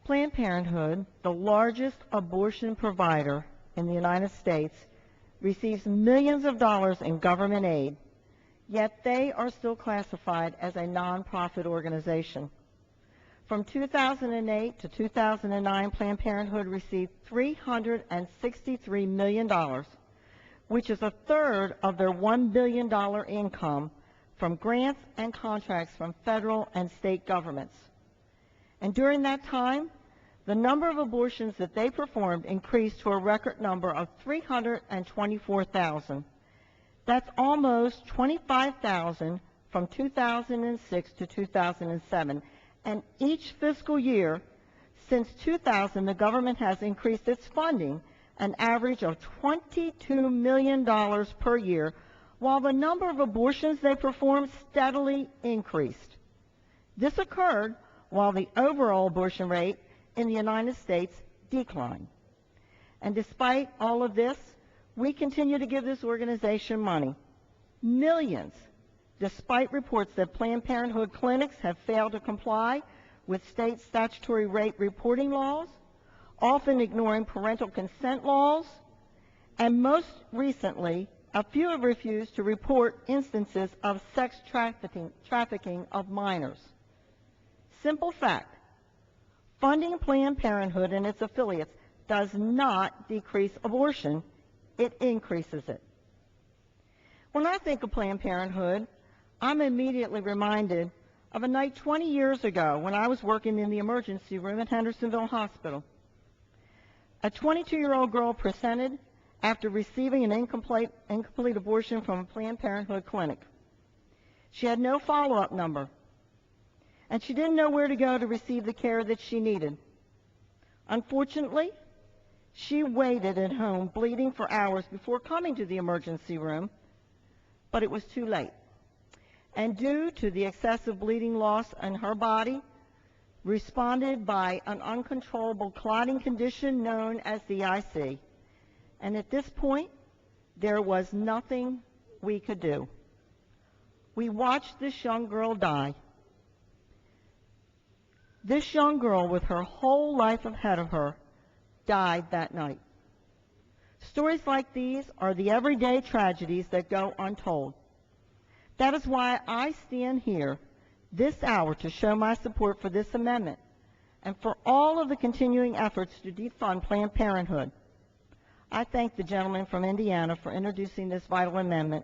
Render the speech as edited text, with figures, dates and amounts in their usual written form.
Planned Parenthood, the largest abortion provider in the United States, receives millions of dollars in government aid, yet they are still classified as a nonprofit organization. From 2008 to 2009, Planned Parenthood received $363 million, which is a third of their $1 billion income from grants and contracts from federal and state governments. And during that time, the number of abortions that they performed increased to a record number of 324,000. That's almost 25,000 from 2006 to 2007. And each fiscal year since 2000, the government has increased its funding an average of $22 million per year, while the number of abortions they performed steadily increased. This occurred while the overall abortion rate in the United States declined. And despite all of this, we continue to give this organization money, millions, despite reports that Planned Parenthood clinics have failed to comply with state statutory rape reporting laws, often ignoring parental consent laws, and most recently, a few have refused to report instances of sex trafficking of minors. Simple fact, funding Planned Parenthood and its affiliates does not decrease abortion, it increases it. When I think of Planned Parenthood, I'm immediately reminded of a night 20 years ago when I was working in the emergency room at Hendersonville Hospital. A 22-year-old girl presented after receiving an incomplete abortion from a Planned Parenthood clinic. She had no follow-up number, and she didn't know where to go to receive the care that she needed. Unfortunately, she waited at home bleeding for hours before coming to the emergency room, but it was too late. And due to the excessive bleeding loss in her body, responded by an uncontrollable clotting condition known as DIC. And at this point, there was nothing we could do. We watched this young girl die. This young girl, with her whole life ahead of her, died that night. Stories like these are the everyday tragedies that go untold. That is why I stand here this hour to show my support for this amendment and for all of the continuing efforts to defund Planned Parenthood. I thank the gentleman from Indiana for introducing this vital amendment.